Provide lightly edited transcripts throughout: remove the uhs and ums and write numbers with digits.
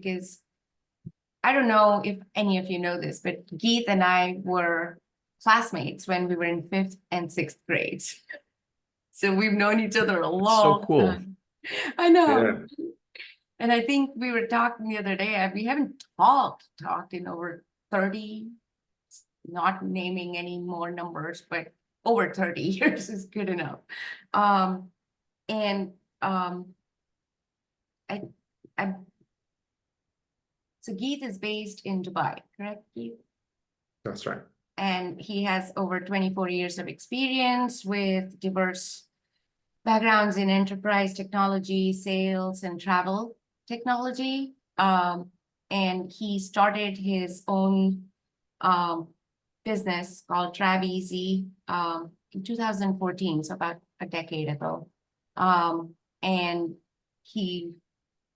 because I don't know if any of you know this, but Geet and I were classmates when we were in 5th and 6th grades. So we've known each other a long time. I know. Yeah. And I think we were talking the other day, we haven't talked in over 30, not naming any more numbers, but over 30 years is good enough. So Geet is based in Dubai, correct, Geet? That's right. And he has over 24 years of experience with diverse backgrounds in enterprise technology, sales, and travel technology. And he started his own business called TravEasy in 2014, so about a decade ago. And he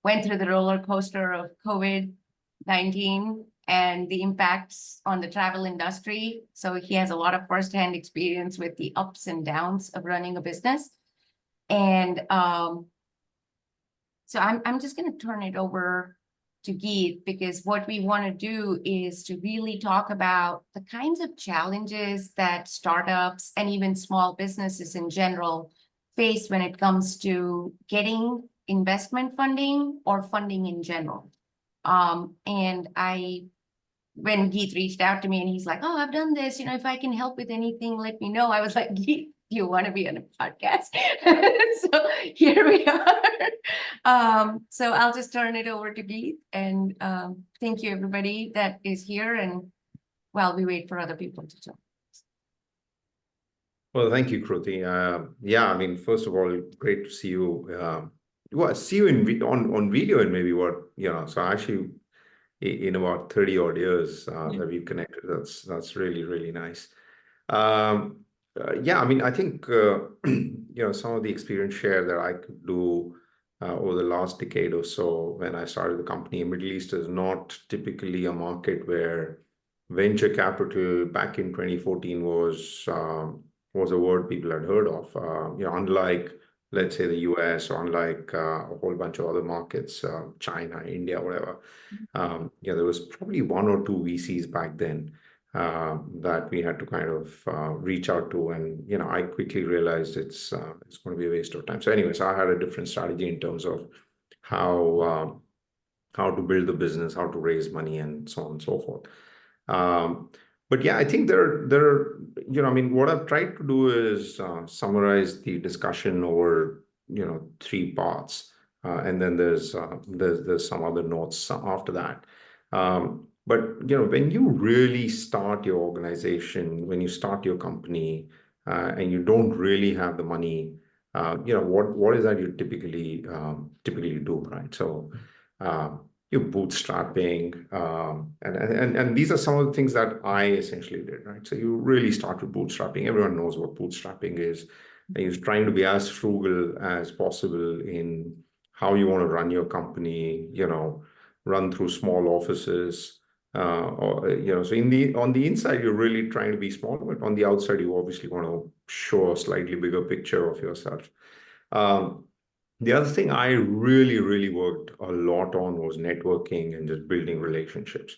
went through the roller coaster of COVID-19 and the impacts on the travel industry. So he has a lot of firsthand experience with the ups and downs of running a business. And so I'm just going to turn it over to Geet, because what we want to do is to really talk about the kinds of challenges that startups and even small businesses in general face when it comes to getting investment funding or funding in general. And when Geet reached out to me and he's like, oh, I've done this, if I can help with anything, let me know. I was like, Geet, do you want to be on a podcast? So here we are. So I'll just turn it over to Geet, and thank you everybody that is here, and while we wait for other people to join. Well, thank you, Kruti. Yeah, I mean, first of all, great to see you. Well, see you on video and maybe so actually in about 30 odd years that we've connected. That's really, really nice. Yeah, I mean, I think, some of the experience share that I could do over the last decade or so when I started the company. Middle East is not typically a market where venture capital back in 2014 was a word people had heard of. Unlike, let's say, the US, or unlike a whole bunch of other markets, China, India, whatever. There was probably one or two VCs back then that we had to kind of reach out to, and I quickly realized it's going to be a waste of time. So anyways, I had a different strategy in terms of how to build the business, how to raise money, and so on and so forth. But yeah, I think I mean, what I've tried to do is summarize the discussion over 3 parts, and then there's some other notes after that. But when you really start your organization, when you start your company, and you don't really have the money, what is that you typically do, right? So you're bootstrapping, and these are some of the things that I essentially did, right? So you really start with bootstrapping. Everyone knows what bootstrapping is. And you're trying to be as frugal as possible in how you want to run your company, run through small offices. So on the inside, you're really trying to be small, but on the outside, you obviously want to show a slightly bigger picture of yourself. The other thing I really, really worked a lot on was networking and just building relationships.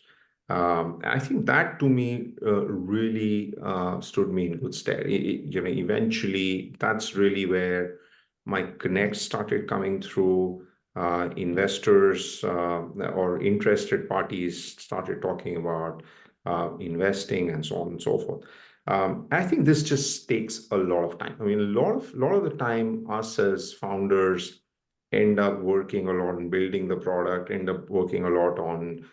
I think that to me really stood me in good stead. Eventually, that's really where my connects started coming through. Investors or interested parties started talking about investing and so on and so forth. I think this just takes a lot of time. I mean, a lot of the time, us as founders end up working a lot on building the product, end up working a lot on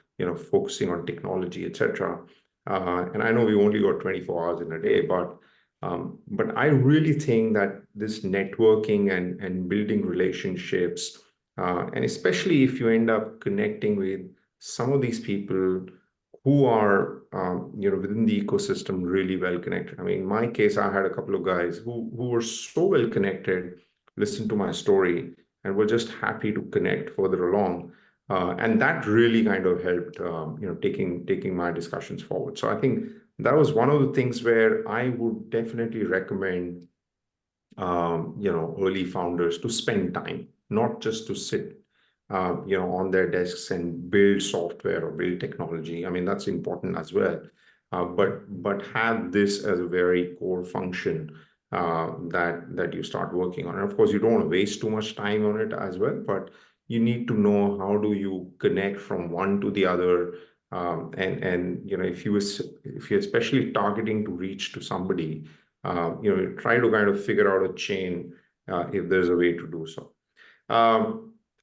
focusing on technology, etc. And I know we only got 24 hours in a day, but I really think that this networking and building relationships, and especially if you end up connecting with some of these people who are within the ecosystem really well connected. I mean, in my case, I had a couple of guys who were so well connected, listened to my story, and were just happy to connect further along. And that really kind of helped, taking my discussions forward. So I think that was one of the things where I would definitely recommend, early founders to spend time, not just to sit on their desks and build software or build technology. I mean, that's important as well. But have this as a very core function that you start working on. And of course, you don't want to waste too much time on it as well, but you need to know how do you connect from one to the other. And if you're especially targeting to reach to somebody, try to kind of figure out a chain if there's a way to do so.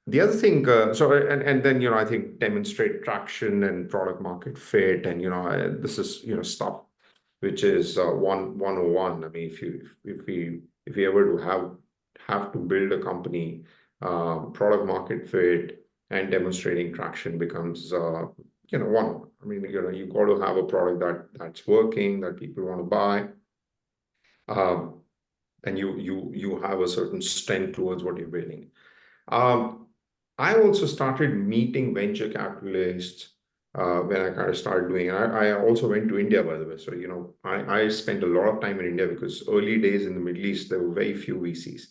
The other thing, and then I think demonstrate traction and product market fit, and this is stuff which is 101. I mean, if we ever to have to build a company, product market fit and demonstrating traction becomes one. I mean, you got to have a product that's working, that people want to buy, and you have a certain strength towards what you're building. I also started meeting venture capitalists when I kind of started doing it. I also went to India, by the way. So, I spent a lot of time in India because early days in the Middle East, there were very few VCs.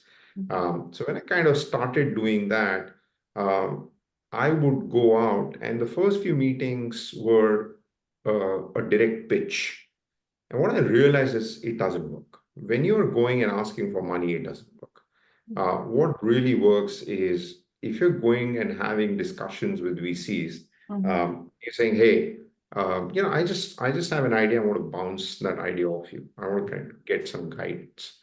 So when I kind of started doing that, I would go out, and the first few meetings were a direct pitch. And what I realized is it doesn't work. When you're going and asking for money, it doesn't work. What really works is if you're going and having discussions with VCs, you're saying, "Hey, I just have an idea. I want to bounce that idea off you. I want to kind of get some guidance."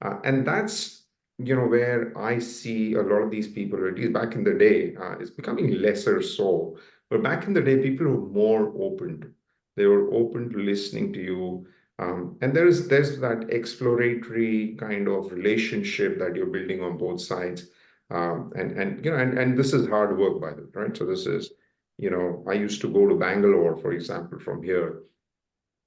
And that's where I see a lot of these people, or at least back in the day, it's becoming lesser so. But back in the day, people were more open. They were open to listening to you. And there's that exploratory kind of relationship that you're building on both sides. And this is hard work, by the way, right? So this is, I used to go to Bangalore, for example, from here,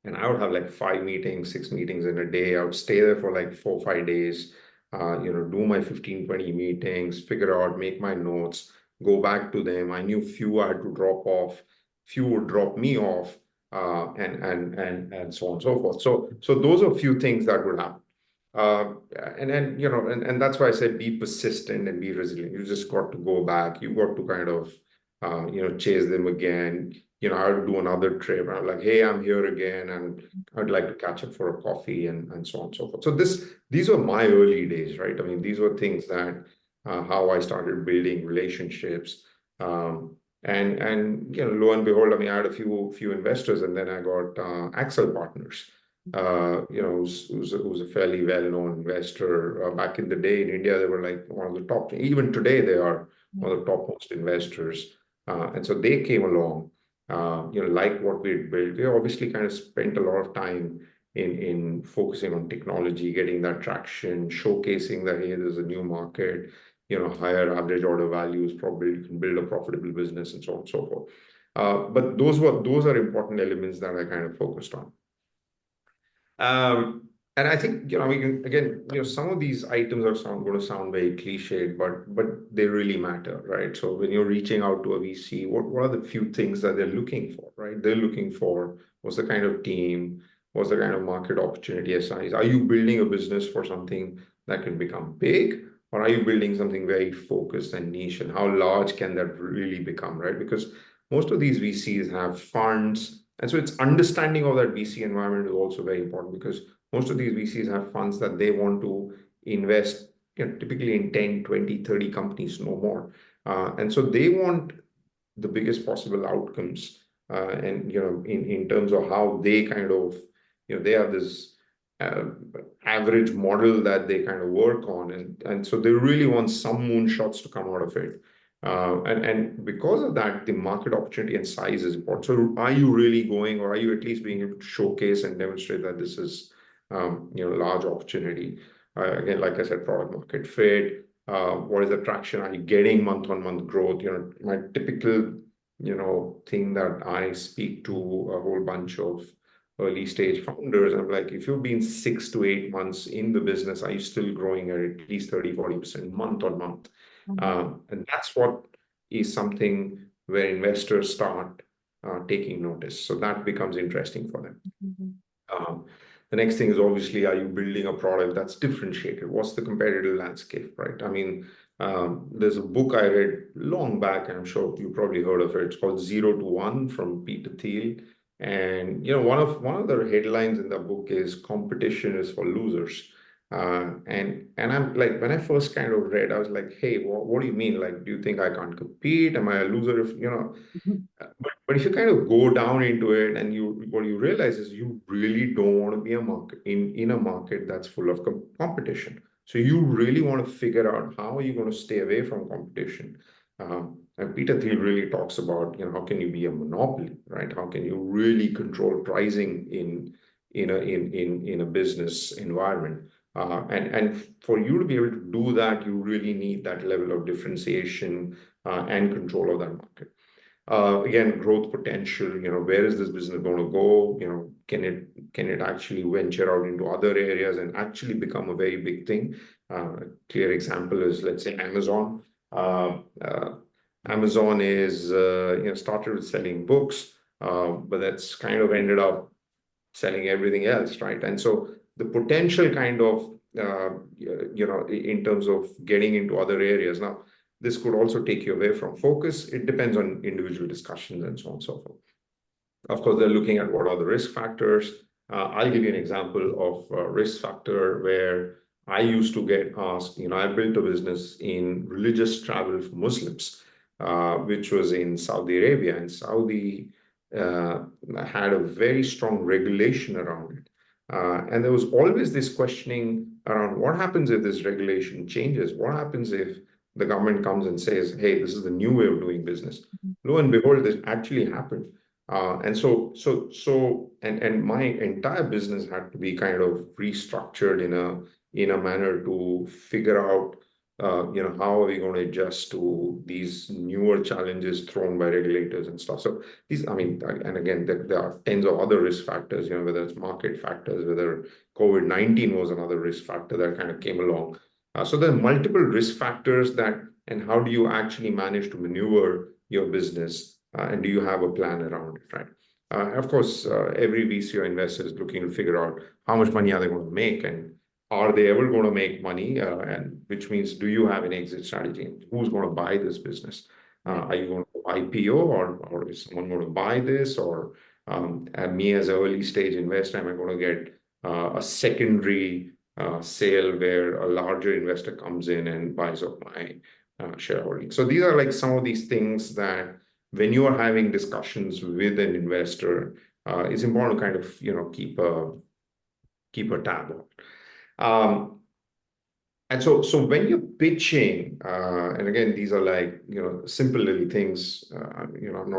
and I would have like 5 meetings, 6 meetings in a day. I would stay there for like 4 or 5 days, do my 15, 20 meetings, figure out, make my notes, go back to them. I knew few I had to drop off, few would drop me off, and so on and so forth. So those are a few things that would happen. And then, and that's why I said be persistent and be resilient. You just got to go back. You got to kind of, chase them again. I would do another trip. And I'm like, "Hey, I'm here again, and I'd like to catch up for a coffee," and so on and so forth. So these were my early days, right? I mean, these were things that how I started building relationships. And lo and behold, I mean, I had a few investors, and then I got Axel Partners, who's a fairly well-known investor. Back in the day in India, they were like one of the top. Even today, they are one of the topmost investors. And so they came along, like what we had built. We obviously kind of spent a lot of time in focusing on technology, getting that traction, showcasing that, hey, there's a new market, higher average order values, probably you can build a profitable business, and so on and so forth. But those are important elements that I kind of focused on. And I think, again, some of these items are going to sound very cliched, but they really matter, right? So when you're reaching out to a VC, what are the few things that they're looking for, right? They're looking for what's the kind of team, what's the kind of market opportunity size? Are you building a business for something that can become big, or are you building something very focused and niche? And how large can that really become, right? Because most of these VCs have funds. And so it's understanding of that VC environment is also very important, because most of these VCs have funds that they want to invest, typically in 10, 20, 30 companies, no more. And so they want the biggest possible outcomes. And, in terms of how they kind of, they have this average model that they kind of work on. And so they really want some moonshots to come out of it. And because of that, the market opportunity and size is important. So are you really going, or are you at least being able to showcase and demonstrate that this is, large opportunity? Again, like I said, product market fit. What is the traction? Are you getting month-on-month growth? My typical, thing that I speak to a whole bunch of early stage founders, I'm like, if you've been 6 to 8 months in the business, are you still growing at least 30-40% month on month? And that's what is something where investors start taking notice. So that becomes interesting for them. The next thing is, obviously, are you building a product that's differentiated? What's the competitive landscape, right? I mean, There's a book I read long back, and I'm sure you probably heard of it. It's called Zero to One from Peter Thiel. And one of the headlines in the book is competition is for losers. And I'm like, when I first kind of read, I was like, hey, what do you mean? Like, do you think I can't compete? Am I a loser if, but if you kind of go down into it, and what you realize is you really don't want to be in a market that's full of competition. So you really want to figure out how are you going to stay away from competition. And Peter Thiel really talks about, how can you be a monopoly, right? How can you really control pricing in a business environment? And for you to be able to do that, you really need that level of differentiation and control of that market. Again, growth potential, where is this business going to go? Can it actually venture out into other areas and actually become a very big thing? Clear example is, let's say, Amazon. Amazon is started with selling books, but that's kind of ended up selling everything else, right? And so the potential kind of in terms of getting into other areas. Now, this could also take you away from focus. It depends on individual discussions and so on and so forth. Of course, they're looking at what are the risk factors. I'll give you an example of a risk factor where I used to get asked, I built a business in religious travel for Muslims, which was in Saudi Arabia. And Saudi had a very strong regulation around it. And there was always this questioning around what happens if this regulation changes? What happens if the government comes and says, hey, this is the new way of doing business? Lo and behold, this actually happened. And my entire business had to be kind of restructured in a manner to figure out, how are we going to adjust to these newer challenges thrown by regulators and stuff. So and again, there are tens of other risk factors, whether it's market factors, whether COVID-19 was another risk factor that kind of came along. So there are multiple risk factors and how do you actually manage to maneuver your business? And do you have a plan around it, right? Of course, every VC or investor is looking to figure out how much money are they going to make, and are they ever going to make money? And which means, do you have an exit strategy? Who's going to buy this business? Are you going to IPO, or is someone going to buy this? Or me as an early stage investor, am I going to get a secondary sale where a larger investor comes in and buys up my shareholding? So these are like some of these things that when you are having discussions with an investor, it's important to kind of keep a tab on. And so when you're pitching, and again, these are like simple little things. I'm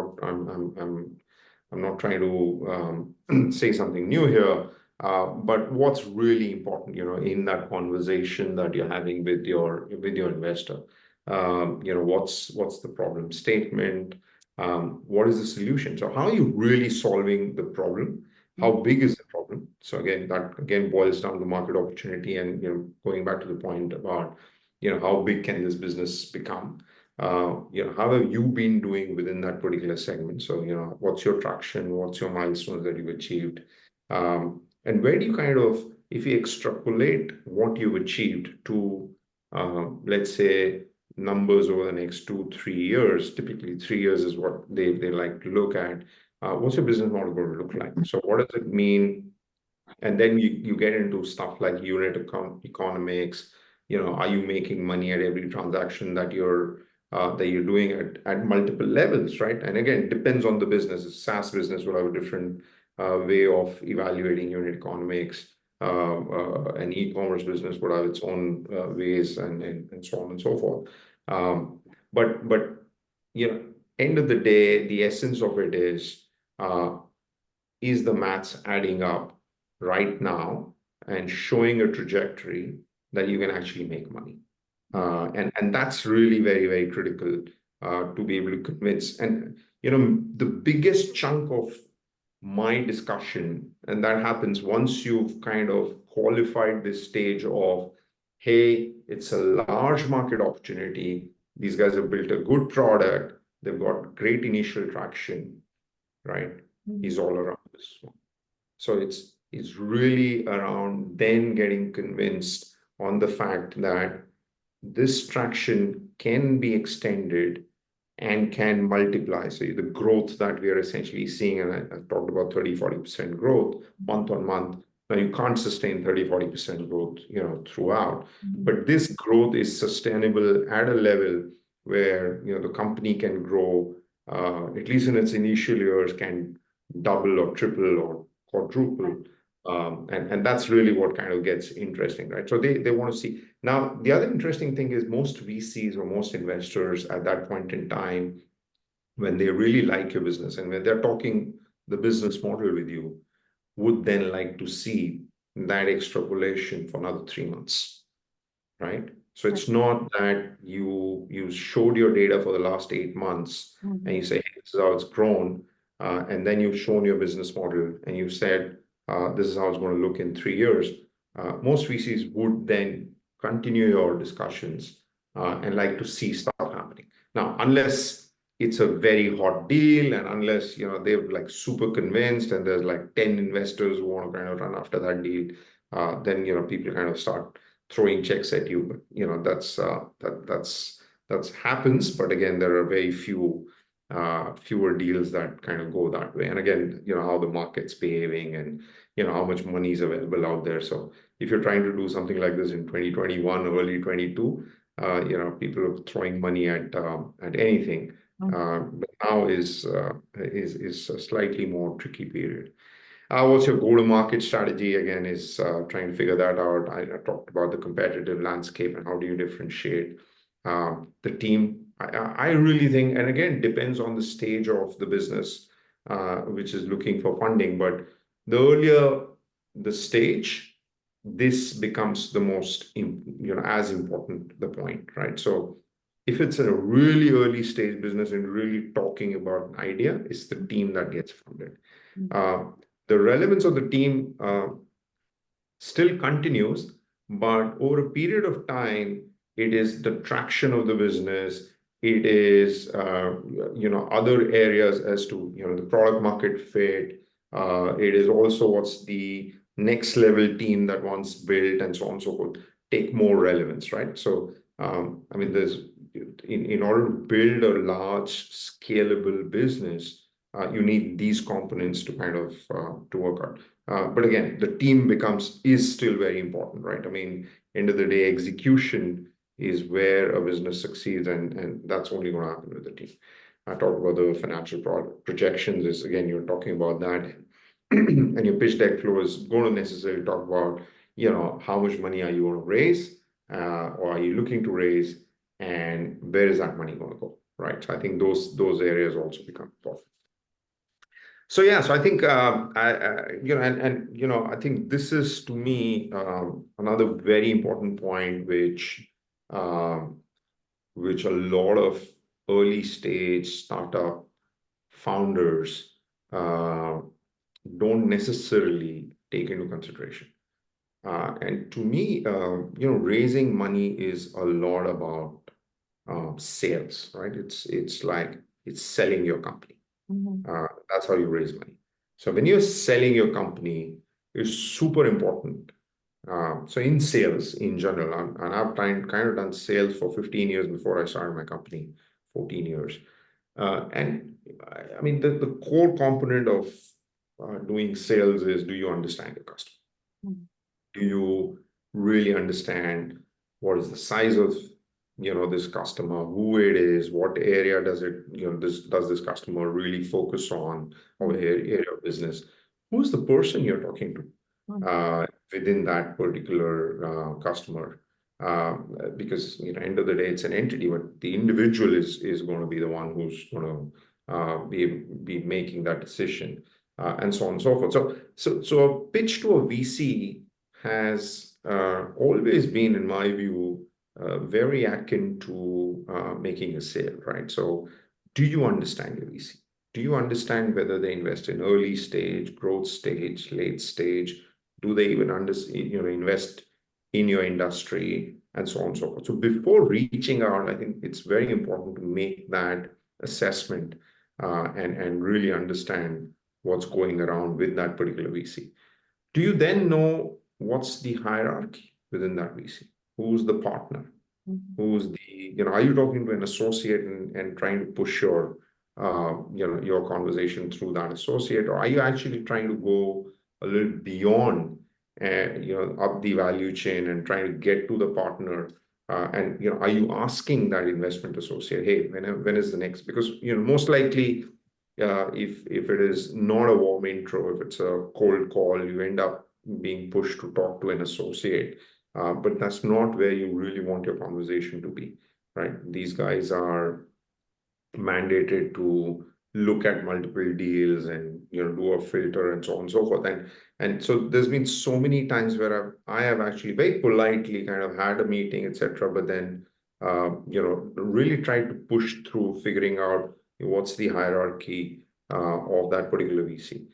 not trying to say something new here, but what's really important, in that conversation that you're having with your investor, what's the problem statement? What is the solution? So how are you really solving the problem? How big is the problem? So again, that again boils down to market opportunity, and going back to the point about how big can this business become? How have you been doing within that particular segment? So what's your traction? What's your milestones that you've achieved? And where do you kind of, if you extrapolate what you've achieved to, let's say, numbers over the next 2-3 years, typically 3 years is what they like to look at. What's your business model going to look like? So what does it mean? And then you get into stuff like unit economics. Are you making money at every transaction that you're doing at multiple levels, right? And again, it depends on the business. A SaaS business will have a different way of evaluating unit economics. An e-commerce business would have its own ways, and so on and so forth. But end of the day, the essence of it is the maths adding up right now and showing a trajectory that you can actually make money. And that's really very, very critical to be able to convince. And the biggest chunk of my discussion, and that happens once you've kind of qualified this stage of, hey, it's a large market opportunity. These guys have built a good product. They've got great initial traction, right? Is all around this one. So it's really around then getting convinced on the fact that this traction can be extended and can multiply. So the growth that we are essentially seeing, and I talked about 30-40% growth month on month. Now you can't sustain 30-40% growth, throughout, but this growth is sustainable at a level where, the company can grow, at least in its initial years, can double or triple or quadruple. And that's really what kind of gets interesting, right? So they want to see. Now, the other interesting thing is most VCs or most investors at that point in time, when they really like your business and when they're talking the business model with you, would then like to see that extrapolation for another 3 months, right? So it's not that you showed your data for the last 8 months and you say, hey, this is how it's grown, and then you've shown your business model and you've said, this is how it's going to look in 3 years. Most VCs would then continue your discussions and like to see stuff happening. Now, unless it's a very hot deal and unless they're like super convinced and there's like 10 investors who want to kind of run after that deal, then people kind of start throwing checks at you. But that's happens. But again, there are very fewer deals that kind of go that way. And again, how the market's behaving and how much money is available out there. So if you're trying to do something like this in 2021, early 22, people are throwing money at anything. But now is a slightly more tricky period. What's your go-to-market strategy? Again, is trying to figure that out. I talked about the competitive landscape and how do you differentiate the team. I really think, and again, depends on the stage of the business, which is looking for funding. But the earlier the stage, this becomes the most, as important the point, right? So if it's a really early stage business and really talking about an idea, it's the team that gets funded. The relevance of the team still continues, but over a period of time, it is the traction of the business. It is other areas as to the product market fit. It is also what's the next level team that once built and so on and so forth take more relevance, right? So I mean, there's in order to build a large scalable business, you need these components to kind of to work out. But again, the team is still very important, right? I mean, end of the day, execution is where a business succeeds, and that's only going to happen with the team. I talked about the financial projections. Is again, you're talking about that, and your pitch deck flow is going to necessarily talk about how much money are you going to raise, or are you looking to raise, and where is that money going to go, right? So I think those areas also become important. So yeah, so I think I think this is to me another very important point, which a lot of early stage startup founders don't necessarily take into consideration. And to me, raising money is a lot about sales, right? It's like it's selling your company. That's how you raise money. So when you're selling your company, it's super important. So in sales in general, and I've kind of done sales for 15 years before I started my company, 14 years. And I mean, the core component of doing sales is, do you understand your customer? Do you really understand what is the size of this customer, who it is, what area does this customer really focus on, or area of business? Who's the person you're talking to within that particular customer? Because end of the day, it's an entity, but the individual is going to be the one who's going to be making that decision, and so on and so forth. So a pitch to a VC has always been, in my view, very akin to making a sale, right? So do you understand your VC? Do you understand whether they invest in early stage, growth stage, late stage? Do they even invest in your industry, and so on and so forth? So before reaching out, I think it's very important to make that assessment and really understand what's going around with that particular VC. Do you then know what's the hierarchy within that VC? Who's the partner? Who's the, are you talking to an associate and trying to push your conversation through that associate, or are you actually trying to go a little beyond, up the value chain and trying to get to the partner? And, are you asking that investment associate, hey, when is the next? Because, most likely, if it is not a warm intro, if it's a cold call, you end up being pushed to talk to an associate. But that's not where you really want your conversation to be, right? These guys are mandated to look at multiple deals and do a filter and so on and so forth. And so there's been so many times where I have actually very politely kind of had a meeting, etc., but then really tried to push through figuring out what's the hierarchy of that particular VC.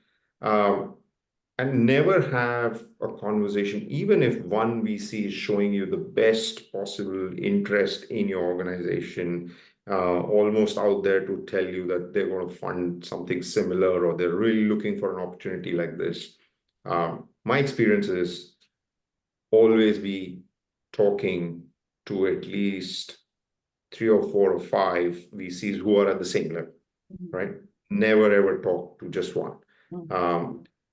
And never have a conversation, even if one VC is showing you the best possible interest in your organization, almost out there to tell you that they're going to fund something similar or they're really looking for an opportunity like this. My experience is always be talking to at least 3 or 4 or 5 VCs who are at the same level, right? Never ever talk to just one.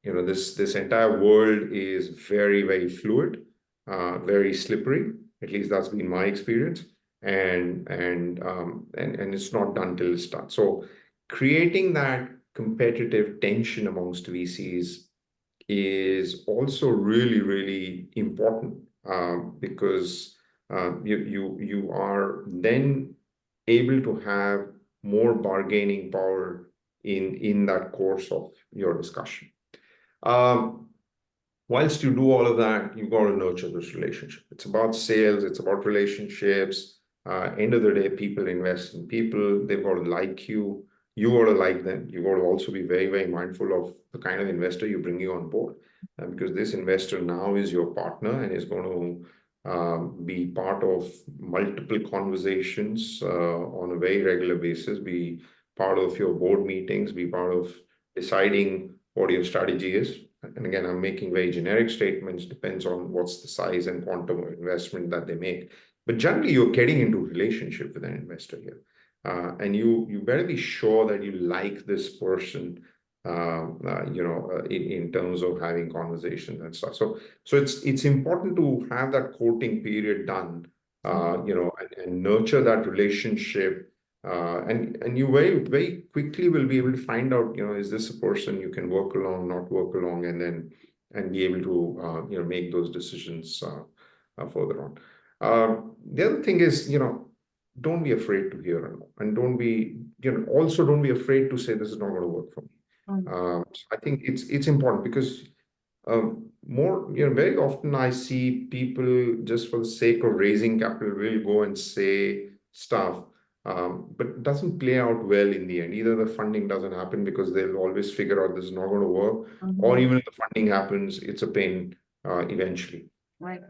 This entire world is very, very fluid, very slippery. At least that's been my experience, and it's not done till it's done. So, creating that competitive tension amongst VCs is also really, really important, because you are then able to have more bargaining power in that course of your discussion. Whilst you do all of that, you've got to nurture this relationship. It's about sales, it's about relationships. End of the day, people invest in people. They've got to like you. You got to like them. You got to also be very, very mindful of the kind of investor you're bringing on board. Because this investor now is your partner and is going to be part of multiple conversations on a very regular basis, be part of your board meetings, be part of deciding what your strategy is. And again, I'm making very generic statements, depends on what's the size and quantum of investment that they make. But generally, you're getting into a relationship with an investor here. And you better be sure that you like this person, in terms of having conversations and stuff. So it's important to have that courting period done, and nurture that relationship. And you very, very quickly will be able to find out, is this a person you can work along, not work along, and be able to, make those decisions further on. The other thing is, don't be afraid to hear no, and also don't be afraid to say this is not going to work for me. So I think it's important because very often I see people just for the sake of raising capital will go and say stuff, but it doesn't play out well in the end. Either the funding doesn't happen because they'll always figure out this is not going to work, or even if the funding happens, it's a pain eventually. Right.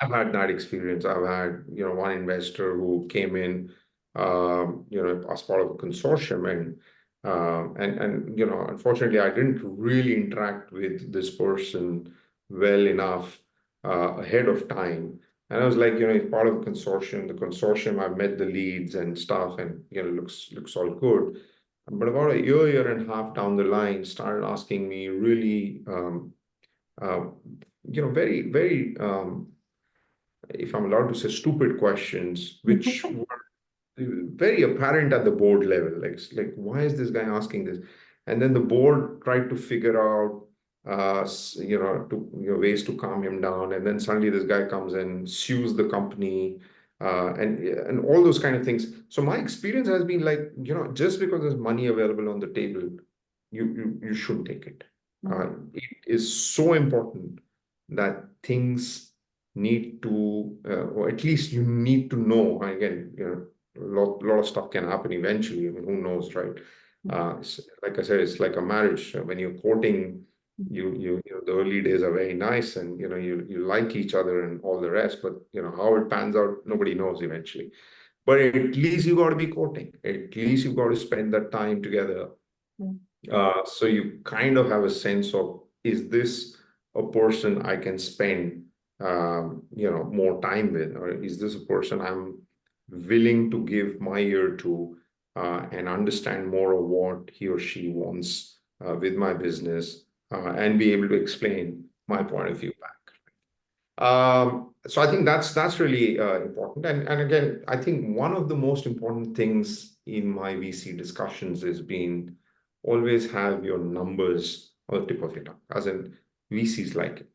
I've had that experience. I've had, one investor who came in, as part of a consortium, and unfortunately, I didn't really interact with this person well enough ahead of time. And I was like, it's part of a consortium. The consortium, I've met the leads and stuff, and looks all good. But about a year and a half down the line, started asking me really, very, very, if I'm allowed to say, stupid questions, which were very apparent at the board level. Like, why is this guy asking this? And then the board tried to figure out, ways to calm him down. And then suddenly this guy comes and sues the company, and all those kind of things. So my experience has been like, just because there's money available on the table, you shouldn't take it. It is so important that things need to, or at least you need to know. Again, a lot of stuff can happen eventually. I mean, who knows, right? Like I said, it's like a marriage. When you're courting, the early days are very nice, and you like each other and all the rest. But how it pans out, nobody knows eventually. But at least you got to be courting. At least you've got to spend that time together. So you kind of have a sense of, is this a person I can spend more time with, or is this a person I'm willing to give my ear to and understand more of what he or she wants with my business and be able to explain my point of view back. So I think that's really important. And again, I think one of the most important things in my VC discussions is being always have your numbers on the tip of your tongue, as in VCs like it.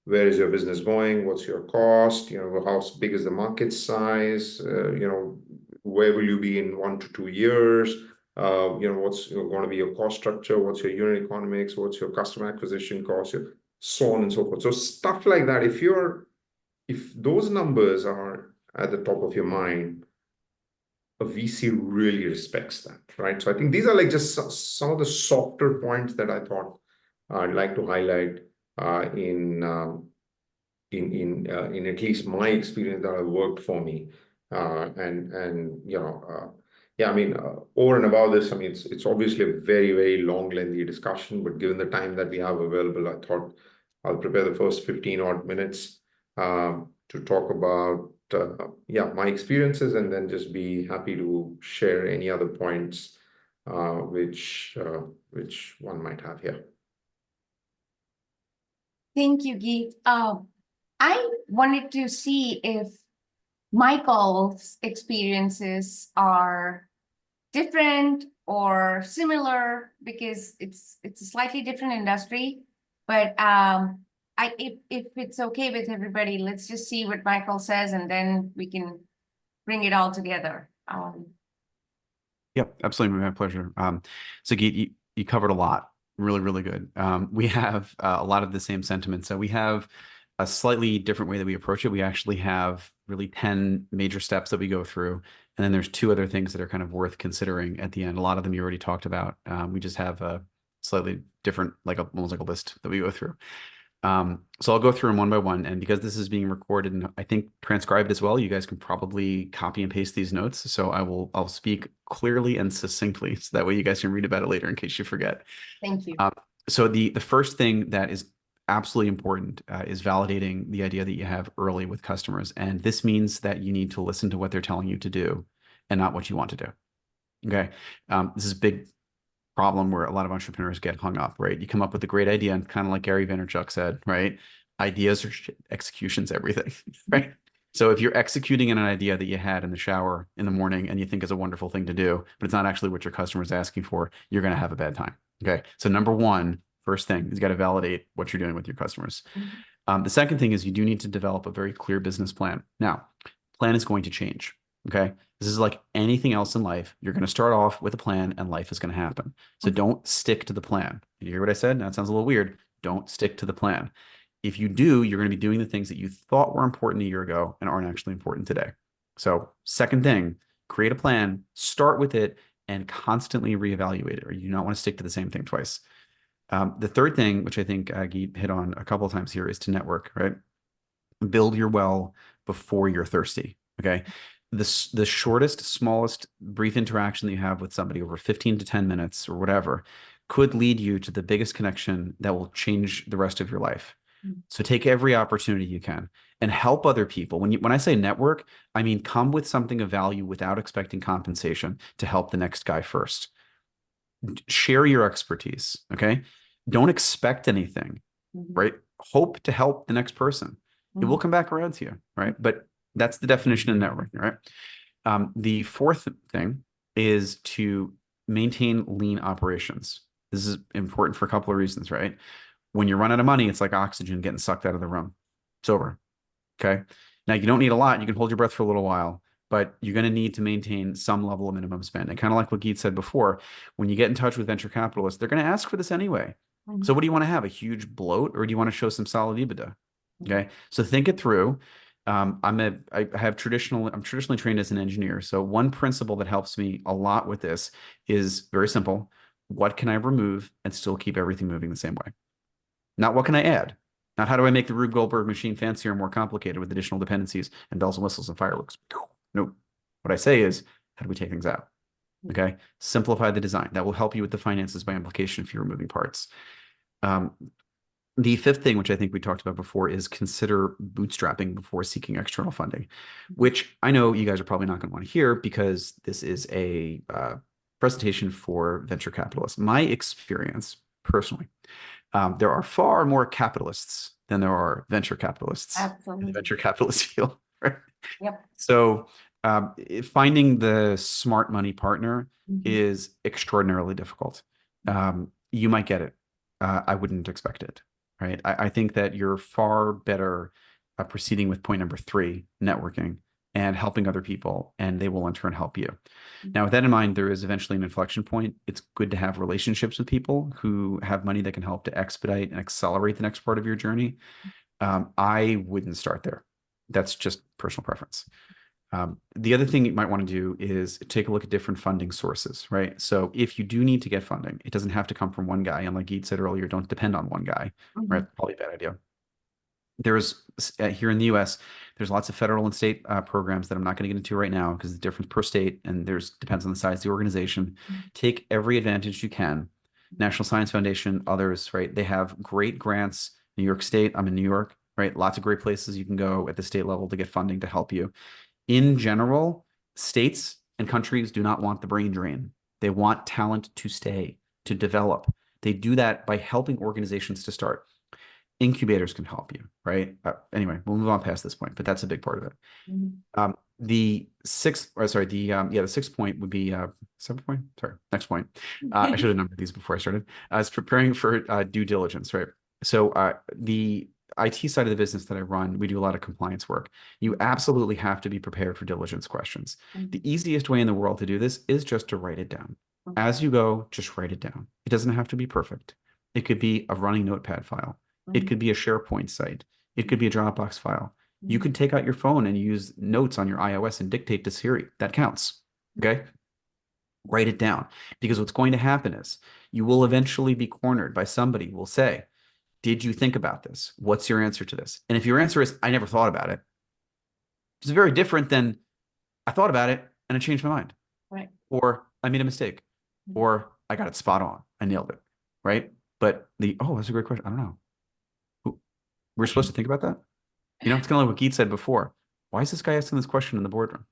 Where is your business going? What's your cost? How big is the market size? Where will you be in 1 to 2 years? What's going to be your cost structure? What's your unit economics? What's your customer acquisition cost? So on and so forth. So stuff like that. If those numbers are at the top of your mind, a VC really respects that, right? So I think these are like just some of the softer points that I thought I'd like to highlight in at least my experience that have worked for me. Yeah, I mean, over and above this, I mean, it's obviously a very, very long, lengthy discussion, but given the time that we have available, I thought I'll prepare the first 15 odd minutes to talk about my experiences, and then just be happy to share any other points which one might have here. Thank you, Geet. I wanted to see if Michael's experiences are different or similar, because it's a slightly different industry. But if it's okay with everybody, let's just see what Michael says, and then we can bring it all together. Yep, absolutely, my pleasure. So Geet, you covered a lot, really, really good. We have a lot of the same sentiments. So we have a slightly different way that we approach it. We actually have really 10 major steps that we go through. And then there's 2 other things that are kind of worth considering at the end. A lot of them you already talked about. We just have a slightly different, almost like a list that we go through. So I'll go through them one by one. And because this is being recorded and I think transcribed as well, you guys can probably copy and paste these notes. So I'll speak clearly and succinctly, so that way you guys can read about it later in case you forget. Thank you. So the first thing that is absolutely important is validating the idea that you have early with customers. And this means that you need to listen to what they're telling you to do and not what you want to do. Okay. This is a big problem where a lot of entrepreneurs get hung up, right? You come up with a great idea, and kind of like Gary Vaynerchuk said, right? Ideas are shit, execution's everything, right? So if you're executing an idea that you had in the shower in the morning and you think is a wonderful thing to do, but it's not actually what your customer is asking for, you're going to have a bad time. Okay. So number one, first thing is you got to validate what you're doing with your customers. The second thing is you do need to develop a very clear business plan. Now, plan is going to change. Okay. This is like anything else in life. You're going to start off with a plan and life is going to happen. So don't stick to the plan. You hear what I said? Now it sounds a little weird. Don't stick to the plan. If you do, you're going to be doing the things that you thought were important a year ago and aren't actually important today. So second thing, create a plan, start with it, and constantly reevaluate it, or you do not want to stick to the same thing twice. The third thing, which I think Geet hit on a couple of times here, is to network, right? Build your well before you're thirsty, okay? The shortest, smallest, brief interaction that you have with somebody over 15 to 10 minutes or whatever could lead you to the biggest connection that will change the rest of your life. So take every opportunity you can and help other people. When I say network, I mean come with something of value without expecting compensation to help the next guy first. Share your expertise, okay? Don't expect anything, right? Hope to help the next person. It will come back around to you, right? But that's the definition of networking, right? The fourth thing is to maintain lean operations. This is important for a couple of reasons, right? When you run out of money, it's like oxygen getting sucked out of the room. It's over. Okay. Now you don't need a lot. You can hold your breath for a little while, but you're going to need to maintain some level of minimum spend. And kind of like what Geet said before, when you get in touch with venture capitalists, they're going to ask for this anyway. So what do you want to have? A huge bloat, or do you want to show some solid EBITDA? Okay. So think it through. I'm traditionally trained as an engineer. So one principle that helps me a lot with this is very simple. What can I remove and still keep everything moving the same way? Not what can I add? Not how do I make the Rube Goldberg machine fancier and more complicated with additional dependencies and bells and whistles and fireworks? Nope. What I say is, how do we take things out? Okay. Simplify the design. That will help you with the finances by implication if you're removing parts. The fifth thing, which I think we talked about before, is consider bootstrapping before seeking external funding, which I know you guys are probably not going to want to hear because this is a presentation for venture capitalists. My experience personally, there are far more capitalists than there are venture capitalists in the Absolutely. venture capitalist field. Right? Yep. So finding the smart money partner is extraordinarily difficult. You might get it. I wouldn't expect it. Right. I think that you're far better proceeding with point number 3, networking and helping other people, and they will in turn help you. Now, with that in mind, there is eventually an inflection point. It's good to have relationships with people who have money that can help to expedite and accelerate the next part of your journey. I wouldn't start there. That's just personal preference. The other thing you might want to do is take a look at different funding sources, right? So if you do need to get funding, it doesn't have to come from one guy. And like Geet said earlier, don't depend on one guy, right? Probably a bad idea. There's here in the US, there's lots of federal and state programs that I'm not going to get into right now because it's different per state and there's depends on the size of the organization. Take every advantage you can. National Science Foundation, others, right? They have great grants. New York State, I'm in New York, right? Lots of great places you can go at the state level to get funding to help you. In general, states and countries do not want the brain drain. They want talent to stay, to develop. They do that by helping organizations to start. Incubators can help you, right? Anyway, we'll move on past this point, but that's a big part of it. The sixth, or sorry, the sixth point would be seventh point. Sorry, next point. I should have numbered these before I started. Is preparing for due diligence, right? So the IT side of the business that I run, we do a lot of compliance work. You absolutely have to be prepared for diligence questions. The easiest way in the world to do this is just to write it down. As you go, just write it down. It doesn't have to be perfect. It could be a running notepad file. It could be a SharePoint site. It could be a Dropbox file. You could take out your phone and use notes on your iOS and dictate to Siri. That counts. Okay? Write it down. Because what's going to happen is you will eventually be cornered by somebody who will say, did you think about this? What's your answer to this? And if your answer is, I never thought about it, it's very different than I thought about it and I changed my mind. Right. Or I made a mistake. Or I got it spot on. I nailed it. Right? But that's a great question. I don't know. We're supposed to think about that? You know, it's kind of like what Geet said before. Why is this guy asking this question in the boardroom?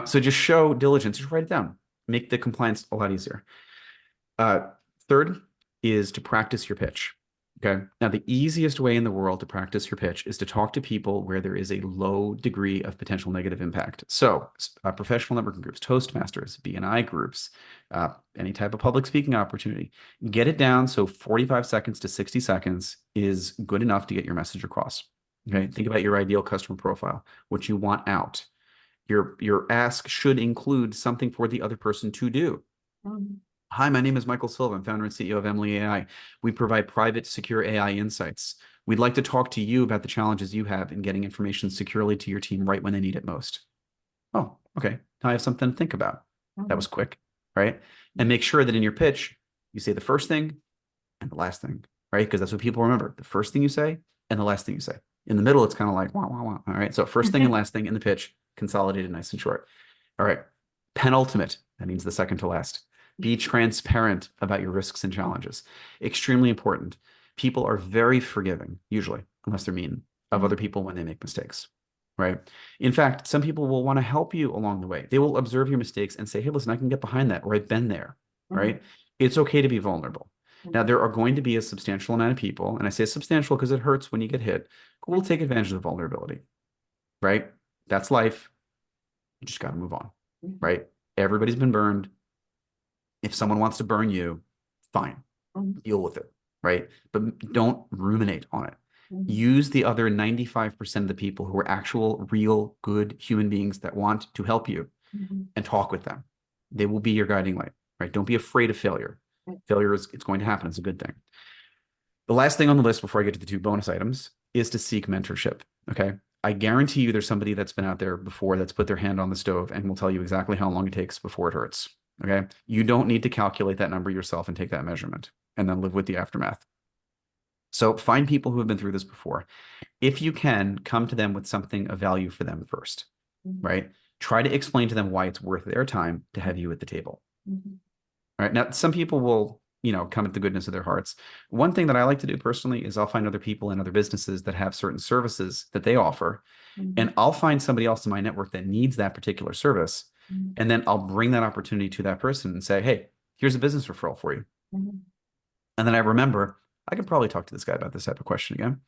So just show diligence. Just write it down. Make the compliance a lot easier. Third is to practice your pitch. Okay. Now, the easiest way in the world to practice your pitch is to talk to people where there is a low degree of potential negative impact. So professional networking groups, Toastmasters, BNI groups, any type of public speaking opportunity, get it down. So 45 seconds to 60 seconds is good enough to get your message across. Okay. Think about your ideal customer profile, what you want out. Your ask should include something for the other person to do. Hi, my name is Michael Silva. I'm founder and CEO of Emily AI. We provide private, secure AI insights. We'd like to talk to you about the challenges you have in getting information securely to your team right when they need it most. Oh, okay. Now I have something to think about. That was quick, right? And make sure that in your pitch, you say the first thing and the last thing, right? Because that's what people remember. The first thing you say and the last thing you say. In the middle, it's kind of like, wah, wah, wah. All right. So first thing and last thing in the pitch, consolidated nice and short. All right. Penultimate. That means the second to last. Be transparent about your risks and challenges. Extremely important. People are very forgiving, usually, unless they're mean, of other people when they make mistakes, right? In fact, some people will want to help you along the way. They will observe your mistakes and say, hey, listen, I can get behind that, or I've been there, right? It's okay to be vulnerable. Now, there are going to be a substantial amount of people, and I say substantial because it hurts when you get hit, who will take advantage of the vulnerability, right? That's life. You just got to move on, right? Everybody's been burned. If someone wants to burn you, fine, deal with it, right? But don't ruminate on it. Use the other 95% of the people who are actual, real, good human beings that want to help you and talk with them. They will be your guiding light, right? Don't be afraid of failure. Failure it's going to happen. It's a good thing. The last thing on the list before I get to the 2 bonus items is to seek mentorship, okay? I guarantee you there's somebody that's been out there before that's put their hand on the stove and will tell you exactly how long it takes before it hurts. Okay. You don't need to calculate that number yourself and take that measurement and then live with the aftermath. So find people who have been through this before. If you can, come to them with something of value for them first, right? Try to explain to them why it's worth their time to have you at the table. All right. Now, some people will come at the goodness of their hearts. One thing that I like to do personally is I'll find other people in other businesses that have certain services that they offer, and I'll find somebody else in my network that needs that particular service. And then I'll bring that opportunity to that person and say, hey, here's a business referral for you. And then I remember I can probably talk to this guy about this type of question again.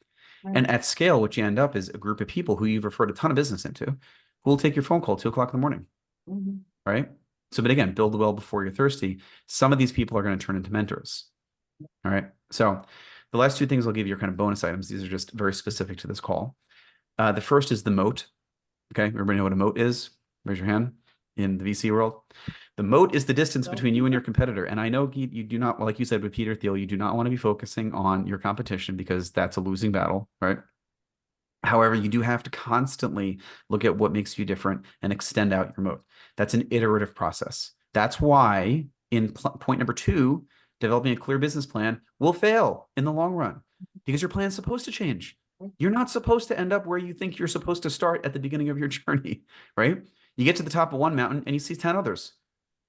And at scale, what you end up is a group of people who you've referred a ton of business into who will take your phone call 2 o'clock in the morning. Right. So, but again, build the well before you're thirsty. Some of these people are going to turn into mentors. All right. So the last two things I'll give you are kind of bonus items. These are just very specific to this call. The first is the moat. Okay. Everybody know what a moat is? Raise your hand in the VC world. The moat is the distance between you and your competitor. And I know, Geet, you do not, like you said with Peter Thiel, you do not want to be focusing on your competition because that's a losing battle, right? However, you do have to constantly look at what makes you different and extend out your moat. That's an iterative process. That's why in point number 2, developing a clear business plan will fail in the long run because your plan's supposed to change. You're not supposed to end up where you think you're supposed to start at the beginning of your journey, right? You get to the top of one mountain and you see 10 others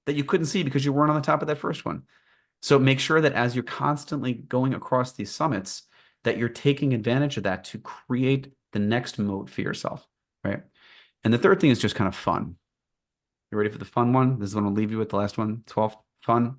that you couldn't see because you weren't on the top of that first one. So make sure that as you're constantly going across these summits, that you're taking advantage of that to create the next moat for yourself, right? And the third thing is just kind of fun. You ready for the fun one? This is what I'll leave you with, the last one, 12, fun.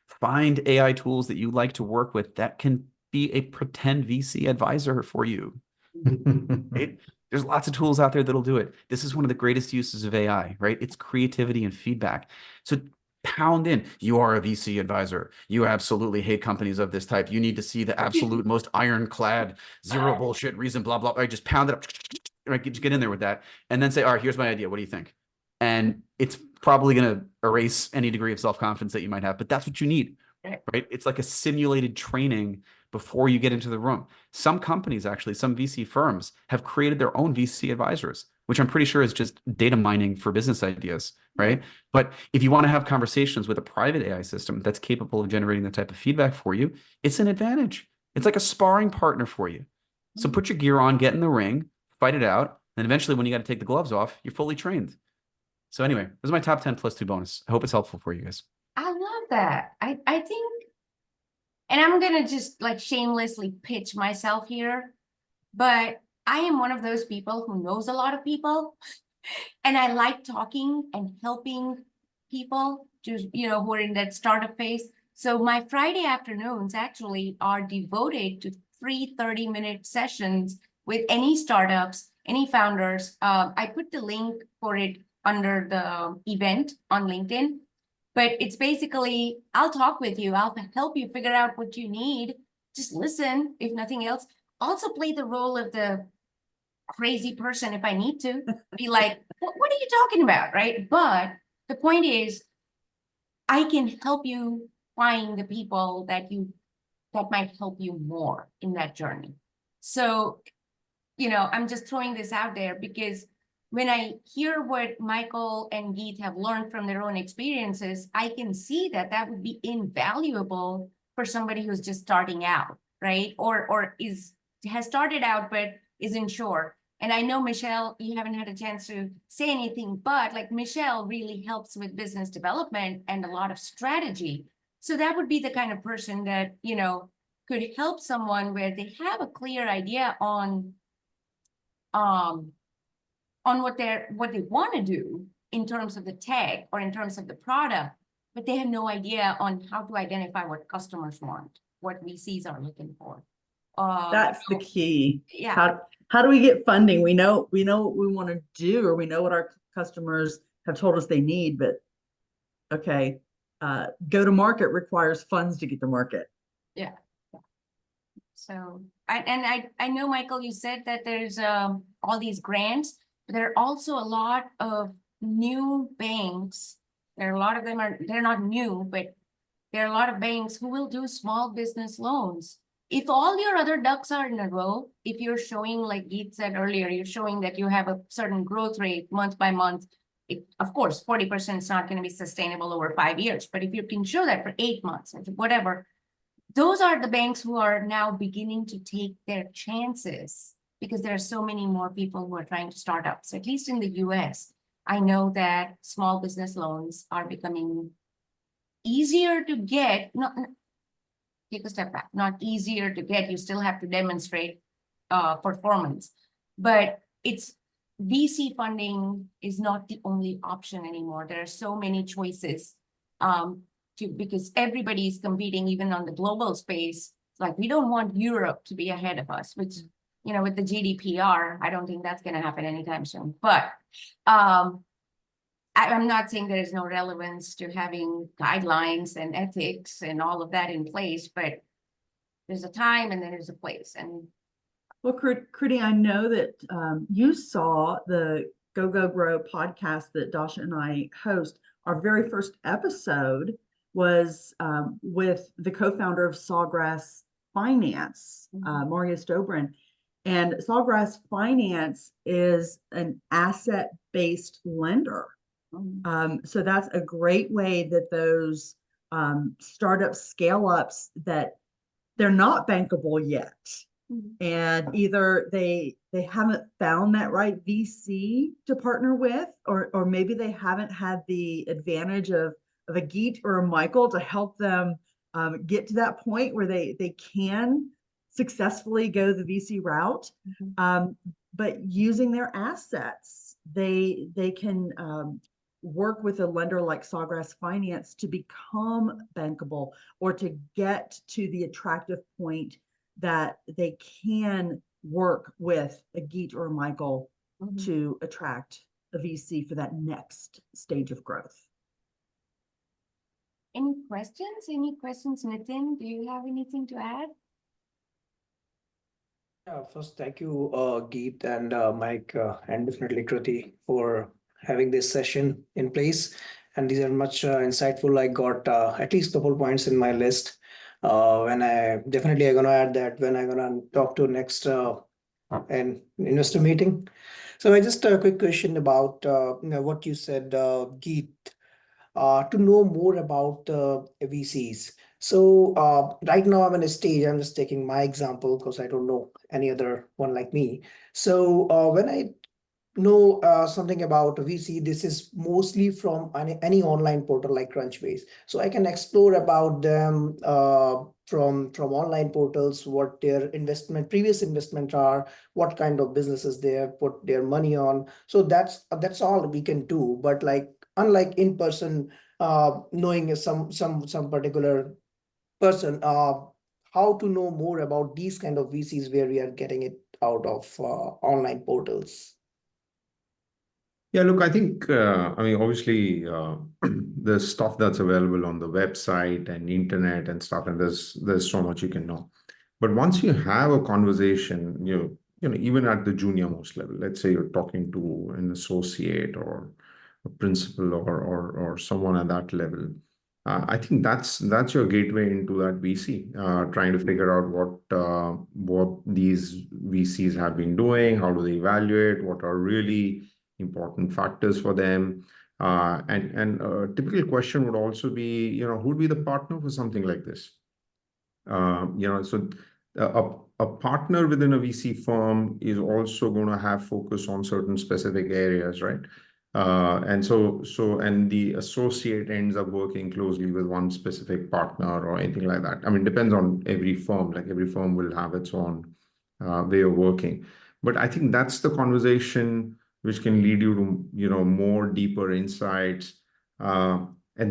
Find AI tools that you like to work with that can be a pretend VC advisor for you. Right? There's lots of tools out there that'll do it. This is one of the greatest uses of AI, right? It's creativity and feedback. So pound in, you are a VC advisor. You absolutely hate companies of this type. You need to see the absolute most ironclad, zero bullshit reason, blah, blah. Right? Just pound it up, right? Just get in there with that. And then say, all right, here's my idea. What do you think? And it's probably going to erase any degree of self-confidence that you might have, but that's what you need, right? It's like a simulated training before you get into the room. Some companies, actually, some VC firms have created their own VC advisors, which I'm pretty sure is just data mining for business ideas, right? But if you want to have conversations with a private AI system that's capable of generating that type of feedback for you, it's an advantage. It's like a sparring partner for you. So put your gear on, get in the ring, fight it out, and eventually when you got to take the gloves off, you're fully trained. So anyway, this is my top 10 plus 2 bonus. I hope it's helpful for you guys. I love that. I think, and I'm gonna just like shamelessly pitch myself here, but I am one of those people who knows a lot of people, and I like talking and helping people to, who are in that startup phase. So my Friday afternoons actually are devoted to 3 30-minute sessions with any startups, any founders. I put the link for it under the event on LinkedIn. But it's basically, I'll talk with you. I'll help you figure out what you need. Just listen, if nothing else. Also play the role of the crazy person if I need to. Be like, what are you talking about, right? But the point is, I can help you find the people that might help you more in that journey. So, I'm just throwing this out there because when I hear what Michael and Geet have learned from their own experiences, I can see that would be invaluable for somebody who's just starting out, right? Or has started out but isn't sure. And I know, Michelle, you haven't had a chance to say anything, but like Michelle really helps with business development and a lot of strategy. So that would be the kind of person that, could help someone where they have a clear idea on what they want to do in terms of the tech or in terms of the product, but they have no idea on how to identify what customers want, what VCs are looking for. That's the key. Yeah. How do we get funding? We know what we want to do, or we know what our customers have told us they need, but okay, go to market requires funds to get to market. Yeah. So I know, Michael, you said that there's all these grants, but there are also a lot of new banks. There are a lot of them they're not new, but there are a lot of banks who will do small business loans. If all your other ducks are in a row, if you're showing, like Geet said earlier, you're showing that you have a certain growth rate month by month, of course, 40% is not going to be sustainable over 5 years, but if you can show that for 8 months or whatever, those are the banks who are now beginning to take their chances because there are so many more people who are trying to start up. So at least in the US, I know that small business loans are becoming easier to get, not, take a step back, not easier to get, you still have to demonstrate performance. But it's VC funding is not the only option anymore. There are so many choices because everybody is competing even on the global space. Like we don't want Europe to be ahead of us, which, you know, with the GDPR, I don't think that's going to happen anytime soon. But I'm not saying there is no relevance to having guidelines and ethics and all of that in place, but there's a time and there's a place. And well, Kruti, I know that you saw the Go Go Grow podcast that Dasha and I host. Our very first episode was with the co-founder of Sawgrass Finance, Marius Dobrin. And Sawgrass Finance is an asset-based lender. So that's a great way that those startup scale-ups that they're not bankable yet. And either they haven't found that right VC to partner with, or maybe they haven't had the advantage of a Geet or a Michael to help them get to that point where they can successfully go the VC route. But using their assets, they can work with a lender like Sawgrass Finance to become bankable, or to get to the attractive point that they can work with a Geet or a Michael to attract a VC for that next stage of growth. Any questions? Any questions, Nitin? Do you have anything to add? Yeah, first, thank you, Geet and Mike, and definitely Kruti for having this session in place. And these are much insightful. I got at least a couple points in my list. When I definitely are going to add that when I'm going to talk to next an investor meeting. So I just a quick question about what you said, Geet, to know more about VCs. So right now I'm in a stage, I'm just taking my example because I don't know any other one like me. So when I know something about VC, this is mostly from any online portal like Crunchbase. So I can explore about them from online portals, what their previous investment are, what kind of businesses they have put their money on. So that's all we can do. But like unlike in person, knowing some particular person, how to know more about these kind of VCs where we are getting it out of online portals. Yeah, look, I think, I mean, obviously, the stuff that's available on the website and internet and stuff, and there's so much you can know. But once you have a conversation, you know, even at the junior most level, let's say you're talking to an associate or a principal or someone at that level, I think that's your gateway into that VC, trying to figure out what these VCs have been doing, how do they evaluate, what are really important factors for them. And a typical question would also be, you know, who would be the partner for something like this? You know, so a partner within a VC firm is also going to have focus on certain specific areas, right? And and the associate ends up working closely with one specific partner or anything like that. I mean, it depends on every firm. Like every firm will have its own way of working. But I think that's the conversation which can lead you to, you know, more deeper insights. And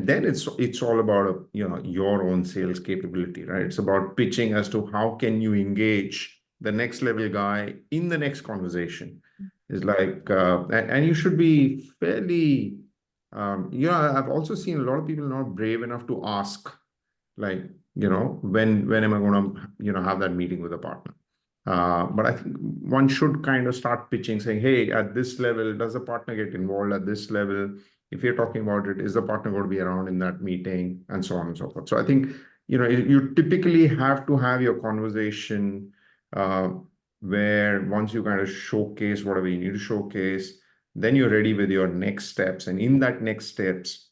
then it's all about, you know, your own sales capability, right? It's about pitching as to how can you engage the next level guy in the next conversation. It's like, and you should be fairly, you know, I've also seen a lot of people not brave enough to ask, like, you know, when am I going to, you know, have that meeting with a partner? But I think one should kind of start pitching, saying, hey, at this level, does the partner get involved at this level? If you're talking about it, is the partner going to be around in that meeting, and so on and so forth. So I think, you know, you typically have to have your conversation where once you kind of showcase whatever you need to showcase, then you're ready with your next steps. And in that next steps,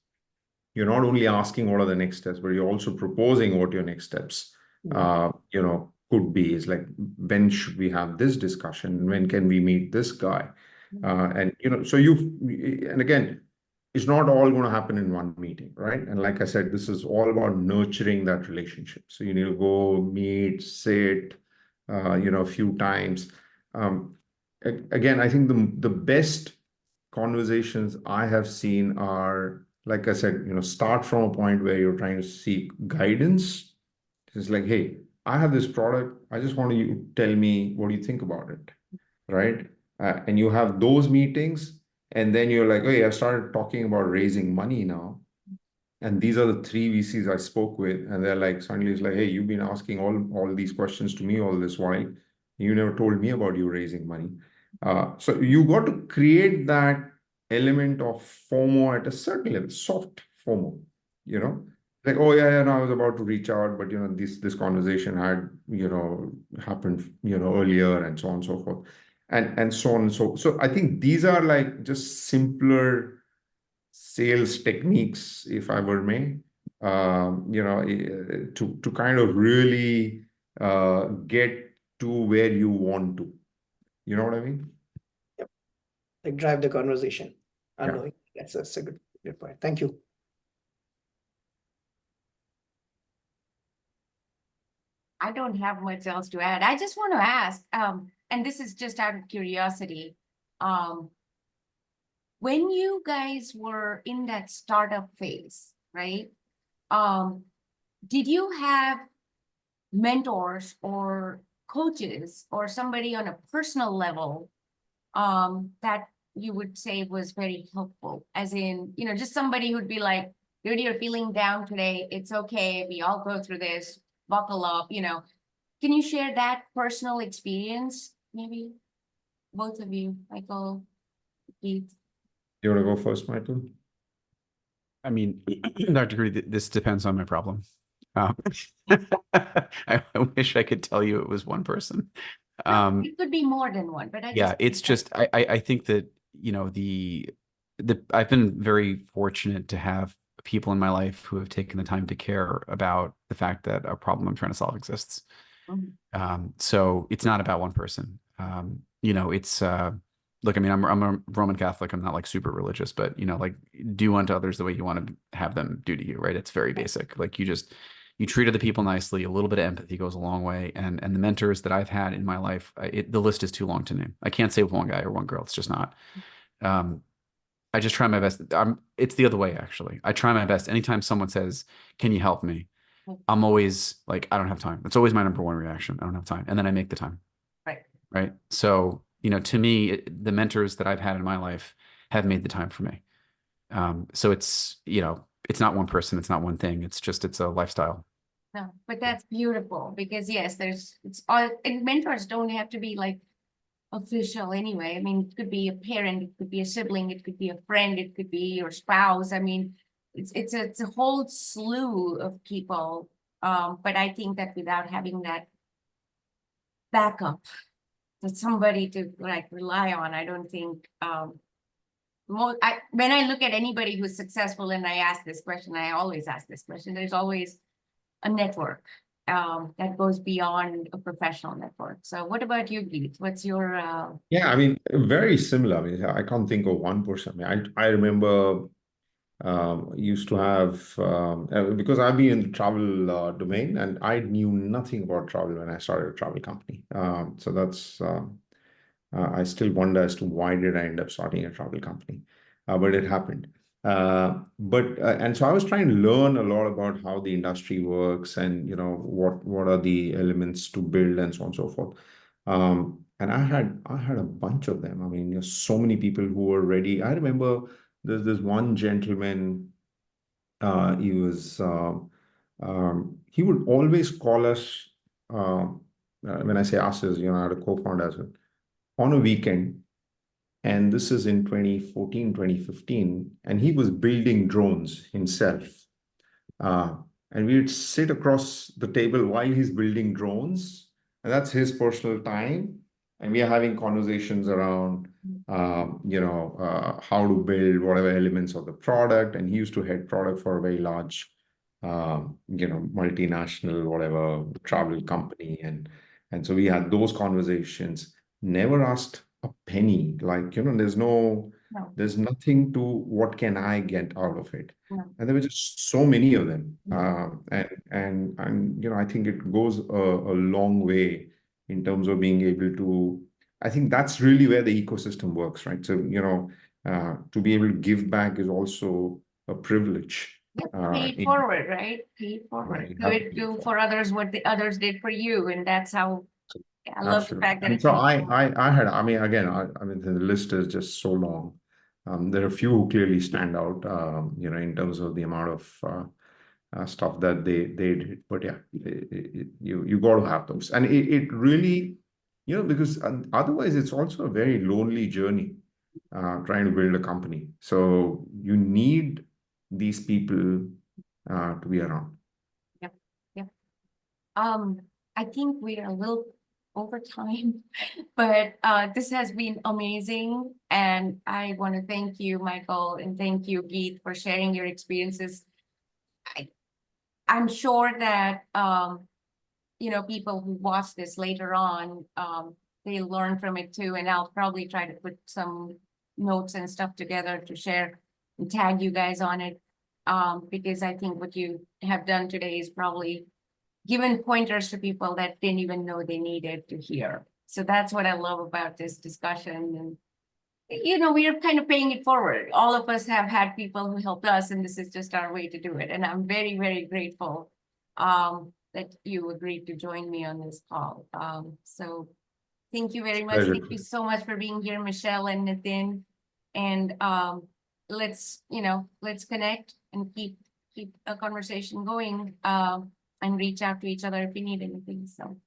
you're not only asking what are the next steps, but you're also proposing what your next steps, you know, could be. Is like, when should we have this discussion? When can we meet this guy? And, you know, so and again, it's not all going to happen in one meeting, right? And like I said, this is all about nurturing that relationship. So you need to go meet, sit, a few times. Again, I think the best conversations I have seen are, like I said, start from a point where you're trying to seek guidance. It's like, hey, I have this product. I just want you to tell me what do you think about it, right? And you have those meetings, and then you're like, hey, I started talking about raising money now. And these are the three VCs I spoke with, and they're like, suddenly it's like, hey, you've been asking all these questions to me all this while. You never told me about you raising money. So you got to create that element of FOMO at a certain level, soft FOMO, like, oh yeah, no, I was about to reach out, but this conversation had, happened, earlier, and so on and so forth. And so on and so I think these are like just simpler sales techniques, if I were may, to kind of really get to where you want to. You know what I mean? Like drive the conversation. Yeah. Unknowing. That's a good point. Thank you. I don't have much else to add. I just want to ask, and this is just out of curiosity, when you guys were in that startup phase, right? Did you have mentors or coaches or somebody on a personal level that you would say was very helpful? As in, just somebody who'd be like, dude, you're feeling down today. It's okay. We all go through this. Buckle up, Can you share that personal experience? Maybe both of you, Michael, Keith. You want to go first, Michael? I mean, Dr. Kruti, this depends on my problem. I wish I could tell you it was one person. It could be more than one, but it's just I think that I've been very fortunate to have people in my life who have taken the time to care about the fact that a problem I'm trying to solve exists. So it's not about one person. It's look, I mean, I'm a Roman Catholic. I'm not like super religious, but like do unto others the way you want to have them do to you, right? It's very basic. Like you treat other people nicely. A little bit of empathy goes a long way. And the mentors that I've had in my life, the list is too long to name. I can't say one guy or one girl. It's just not. I just try my best. It's the other way, actually. I try my best. Anytime someone says, "Can you help me?" I'm always like, I don't have time. That's always my number one reaction. I don't have time. And then I make the time. Right. So, to me, the mentors that I've had in my life have made the time for me. So it's not one person. It's not one thing. It's a lifestyle. No, but that's beautiful because yes, and mentors don't have to be like official anyway. I mean, it could be a parent, it could be a sibling, it could be a friend, it could be your spouse. I mean, it's a whole slew of people. But I think that without having that backup, that somebody to like rely on, I don't think when I look at anybody who's successful and I ask this question, I always ask this question. There's always a network that goes beyond a professional network. So what about you, Geet? What's your Yeah, I mean, very similar. I mean, I can't think of one person. I mean, I remember used to have because I've been in the travel domain, and I knew nothing about travel when I started a travel company. So that's I still wonder as to why did I end up starting a travel company, but it happened. And so I was trying to learn a lot about how the industry works, and what are the elements to build, and so on and so forth. And I had a bunch of them. I mean, there's so many people who were ready. I remember there's this one gentleman. He was he would always call us. When I say us, is I had a co-founder as well, on a weekend, and this is in 2014, 2015, and he was building drones himself. And we would sit across the table while he's building drones, and that's his personal time. And we are having conversations around, how to build whatever elements of the product. And he used to head product for a very large, multinational, whatever travel company. And so we had those conversations, never asked a penny. Like, there's no No. There's nothing to what can I get out of it. No. And there were just so many of them. Mhm. And I think it goes a long way in terms of being able to, I think that's really where the ecosystem works, right? So, to be able to give back is also a privilege. Pay it forward, right? Pay it forward. Do for others what the others did for you. And that's how, I love the Absolutely. fact that And it's. so I had, I mean, again, I mean, the list is just so long. There are a few who clearly stand out, in terms of the amount of stuff that they did. But yeah, you got to have those, and it really, because otherwise it's also a very lonely journey, trying to build a company. So you need these people to be around. Yep. Yep. I think we are a little over time, but this has been amazing. And I want to thank you, Michael, and thank you, Geet, for sharing your experiences. I'm sure that people who watch this later on, they learn from it too. And I'll probably try to put some notes and stuff together to share and tag you guys on it. Because I think what you have done today is probably given pointers to people that didn't even know they needed to hear. So that's what I love about this discussion. And we are kind of paying it forward. All of us have had people who helped us, and this is just our way to do it. And I'm very, very grateful that you agreed to join me on this call. So thank you very much. Pleasure. Thank you so much for being here, Michelle and Nitin. And let's connect and keep a conversation going. And reach out to each other if you need anything. So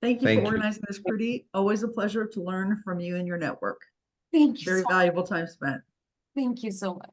Thank you Thank for you. organizing this, Kruti. Always a pleasure to learn from you and your network. thank you. Very valuable time spent. Thank you so much.